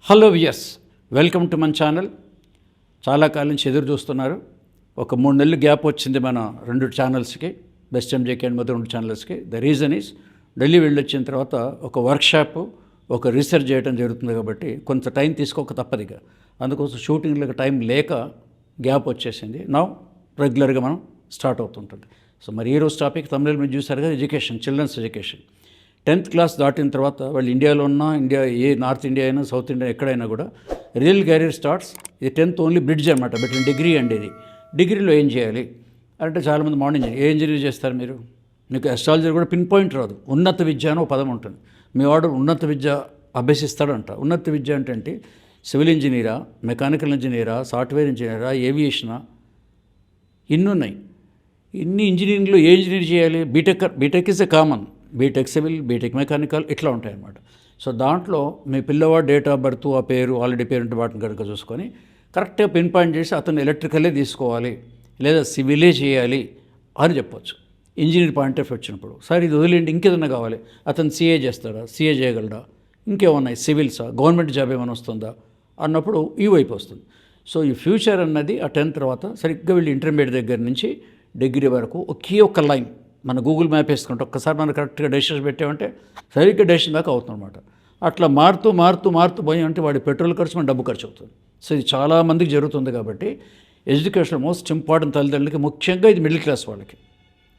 Hello viewers, welcome to మన channel. చాలా కాలం నుంచి ఎదురు చూస్తున్నారు. ఒక 3 నెలలు గ్యాప్ వచ్చింది మన 2 ఛానల్స్కి, బెస్ట్ ఎంజేకే అండ్ మొదటి 2 ఛానల్స్కి. ద రీజన్ ఈజ్ ఢిల్లీ వెళ్ళొచ్చిన తర్వాత ఒక వర్క్షాప్, ఒక రీసెర్చ్ చేయడం జరుగుతుంది కాబట్టి కొంత టైం తీసుకోక తప్పదిగా. అందుకోసం షూటింగ్లకు టైం లేక గ్యాప్ వచ్చేసింది. నౌ రెగ్యులర్గా మనం స్టార్ట్ అవుతుంటుంది. సో మరి ఈరోజు టాపిక్ తమిళ మీరు చూసారు కదా, education, children's education. 10th class దాటిన తర్వాత వాళ్ళు ఇండియాలో ఉన్నా, నార్త్ ఇండియా అయినా, సౌత్ ఇండియా ఎక్కడైనా కూడా రియల్ కెరీర్ స్టార్ట్స్. ఇది 10th ఓన్లీ బ్రిడ్జ్ అనమాట బిట్వీన్ డిగ్రీ అండ్ ఇది. డిగ్రీలో ఏం చేయాలి అంటే చాలామంది మార్నింగ్ ఏ ఇంజనీర్ చేస్తారు మీరు? మీకు అస్ట్రాలజీ కూడా పిన్ పాయింట్ రాదు. ఉన్నత విద్య అని ఒక పదం ఉంటుంది. మీ వాడు ఉన్నత విద్య అభ్యసిస్తాడంట. ఉన్నత విద్య అంటే సివిల్ ఇంజనీరా, మెకానికల్ ఇంజనీరా, సాఫ్ట్వేర్ ఇంజనీరా, ఏవియేషనా, ఇన్ని ఉన్నాయి. ఇన్ని ఇంజనీరింగ్లో ఏ ఇంజనీర్ చేయాలి? B Tech is a common. B Tech civil, B Tech mechanical ఇట్లా ఉంటాయి అన్నమాట. సో దాంట్లో మీ పిల్లవాడు డేట్ ఆఫ్ బర్త్, ఆ పేరు, ఆల్రెడీ పేరెంట్ వాటిని కనుక చూసుకొని కరెక్ట్గా పిన్ పాయింట్ చేసి అతను ఎలక్ట్రికలే తీసుకోవాలి లేదా సివిలే చేయాలి అని చెప్పొచ్చు. ఇంజనీర్ పాయింట్ ఆఫ్ వచ్చినప్పుడు సరే ఇది వదిలేండి, ఇంకేదన్నా కావాలి, అతను సిఏ చేస్తాడా, సిఏ చేయగలడా, ఇంకేమన్నాయి సివిల్సా, గవర్నమెంట్ జాబ్ ఏమైనా వస్తుందా అన్నప్పుడు ఈ వైపు వస్తుంది. సో ఈ ఫ్యూచర్ అన్నది ఆ 10th తర్వాత సరిగ్గా వెళ్ళి ఇంటర్మీడియట్ దగ్గర నుంచి డిగ్రీ వరకు ఒకే ఒక్క లైన్ మన గూగుల్ మ్యాప్ వేసుకుంటే ఒక్కసారి మనం కరెక్ట్గా డెసిషన్స్ పెట్టామంటే సరిగ్గా డెసిషన్ దాకా అవుతుందన్నమాట. అట్లా మారుతూ పోయామంటే వాడి పెట్రోల్ ఖర్చు మన డబ్బు ఖర్చు అవుతుంది. సో ఇది చాలామందికి జరుగుతుంది. కాబట్టి ఎడ్యుకేషన్ మోస్ట్ ఇంపార్టెంట్. తల్లిదండ్రులకి ముఖ్యంగా ఇది మిడిల్ క్లాస్ వాళ్ళకి.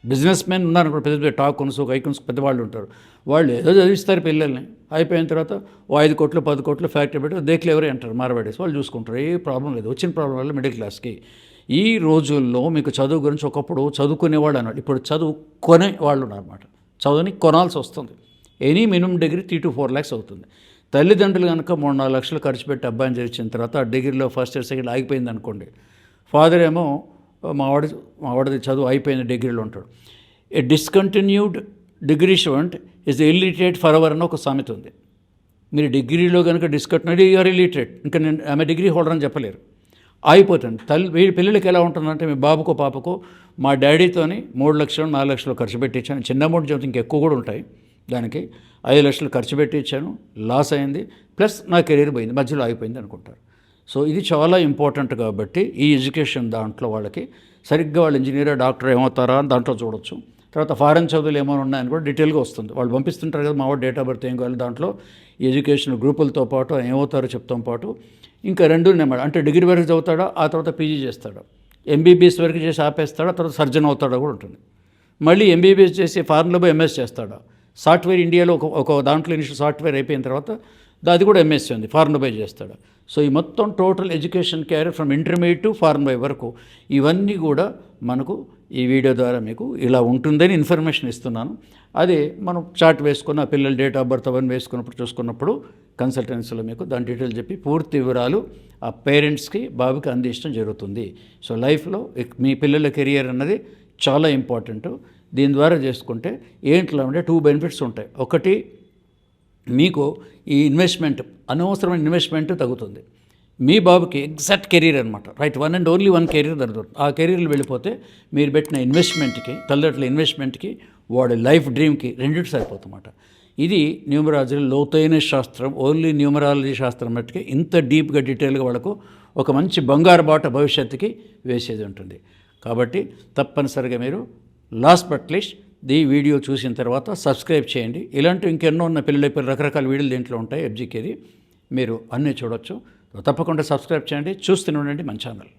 బిజినెస్ మెన్ ఉన్నారు, పెద్ద పెద్ద టాకున్స్, ఐకన్స్ పెద్దవాళ్ళు ఉంటారు. వాళ్ళు ఏదో చదివిస్తారు పిల్లల్ని, అయిపోయిన తర్వాత 5 కోట్లు 10 కోట్లు ఫ్యాక్టరీ పెట్టి దేఖలు ఎవరే అంటారు, మారబడేసి వాళ్ళు చూసుకుంటారు. ఏ ప్రాబ్లం లేదు. వచ్చిన ప్రాబ్లం వల్ల మిడిల్ క్లాస్కి ఈ రోజుల్లో మీకు చదువు గురించి ఒకప్పుడు చదువుకునేవాళ్ళు అన్నాడు, ఇప్పుడు చదువుకునే వాళ్ళు ఉన్నారన్నమాట. చదువుని కొనాల్సి వస్తుంది. Any minimum degree 3 to 4 lakhs అవుతుంది. తల్లిదండ్రులు కనుక 3-4 లక్షలు ఖర్చు పెట్టి అబ్బాయిని చదివించిన తర్వాత ఆ డిగ్రీలో ఫస్ట్ ఇయర్ సెకండ్ ఆగిపోయింది అనుకోండి, ఫాదర్ ఏమో మావాడిది చదువు అయిపోయింది డిగ్రీలో ఉంటాడు. A discontinued degree student is illiterate forever అని ఒక సామెత ఉంది. మీరు డిగ్రీలో కనుక డిస్కంటిన్యూడ్ యూఆర్ ఇల్లిటరేట్, ఇంకా నేను ఆమె డిగ్రీ హోల్డర్ అని చెప్పలేరు, అయిపోతుంది. వీడి పిల్లలకి ఎలా ఉంటుందంటే మీ బాబుకో పాపకో మా డాడీతోని 3 లక్షలు 4 లక్షలు ఖర్చు పెట్టి ఇచ్చాను. చిన్న అమౌంట్ చెబితే ఇంకెక్కువ కూడా ఉంటాయి. దానికి 5 లక్షలు ఖర్చు పెట్టి ఇచ్చాను, లాస్ అయింది, ప్లస్ నా కెరీర్ పోయింది, మధ్యలో ఆగిపోయింది అనుకుంటారు. సో ఇది చాలా ఇంపార్టెంట్. కాబట్టి ఈ ఎడ్యుకేషన్ దాంట్లో వాళ్ళకి సరిగ్గా వాళ్ళు ఇంజనీర్, డాక్టర్ ఏమవుతారా అని దాంట్లో చూడొచ్చు. తర్వాత ఫారెన్ చదువులు ఏమైనా ఉన్నాయని కూడా డీటెయిల్గా వస్తుంది. వాళ్ళు పంపిస్తుంటారు కదా, మా వాడు డేట్ ఆఫ్ బర్త్ ఏం కావాలి, దాంట్లో ఎడ్యుకేషన్ గ్రూపులతో పాటు ఏమవుతారో చెప్తాం పాటు ఇంకా 2 నెంబర్ అంటే డిగ్రీ వరకు చదువుతాడా, ఆ తర్వాత పీజీ చేస్తాడా, ఎంబీబీఎస్ వరకు చేసి ఆపేస్తాడా, తర్వాత సర్జన్ అవుతాడా కూడా ఉంటుంది. మళ్ళీ ఎంబీబీఎస్ చేసి ఫారెన్లో పోయి ఎంఎస్ చేస్తాడా, సాఫ్ట్వేర్ ఇండియాలో ఒక దాంట్లో ఇనిషియల్ సాఫ్ట్వేర్ అయిపోయిన తర్వాత అది కూడా ఎంఎస్సీ ఉంది, ఫారెన్ పోయి చేస్తాడా. సో ఈ మొత్తం total education carrier from intermediate to foreign by వరకు ఇవన్నీ కూడా మనకు ఈ వీడియో ద్వారా మీకు ఇలా ఉంటుందని ఇన్ఫర్మేషన్ ఇస్తున్నాను. అదే మనం చార్ట్ వేసుకున్న పిల్లల డేట్ ఆఫ్ బర్త్ అవన్నీ వేసుకున్నప్పుడు చూసుకున్నప్పుడు కన్సల్టెన్సీలో మీకు దాని డీటెయిల్ చెప్పి పూర్తి వివరాలు ఆ పేరెంట్స్కి బాబుకి అందించడం జరుగుతుంది. సో లైఫ్లో మీ పిల్లల కెరియర్ అన్నది చాలా ఇంపార్టెంట్. దీని ద్వారా చేసుకుంటే ఏంట్లో అంటే 2 బెనిఫిట్స్ ఉంటాయి. ఒకటి, మీకు ఈ ఇన్వెస్ట్మెంట్, అనవసరమైన ఇన్వెస్ట్మెంట్ తగ్గుతుంది. మీ బాబుకి ఎగ్జాక్ట్ కెరీర్ అనమాట, రైట్, 1 and only 1 కెరీర్ జరుగుతుంది. ఆ కెరీర్లో వెళ్ళిపోతే మీరు పెట్టిన ఇన్వెస్ట్మెంట్కి, తల్లిదండ్రుల ఇన్వెస్ట్మెంట్కి, వాడి లైఫ్ డ్రీమ్కి రెండింటి సరిపోతుందన్నమాట. ఇది న్యూమరాలజీ లోతైన శాస్త్రం. ఓన్లీ న్యూమరాలజీ శాస్త్రం మట్టుకే ఇంత డీప్గా డీటెయిల్గా వాళ్ళకు ఒక మంచి బంగారు బాట భవిష్యత్తుకి వేసేది ఉంటుంది. కాబట్టి తప్పనిసరిగా మీరు లాస్ట్ బట్ లీస్ట్ ఈ వీడియో చూసిన తర్వాత సబ్స్క్రైబ్ చేయండి. ఇలాంటి ఇంకెన్నో ఉన్న పిల్లల రకరకాల వీడియోలు దీంట్లో ఉంటాయి. ఎఫ్జీకేది మీరు అన్నీ చూడొచ్చు. తప్పకుండా సబ్స్క్రైబ్ చేయండి, చూస్తూనే ఉండండి మన ఛానల్.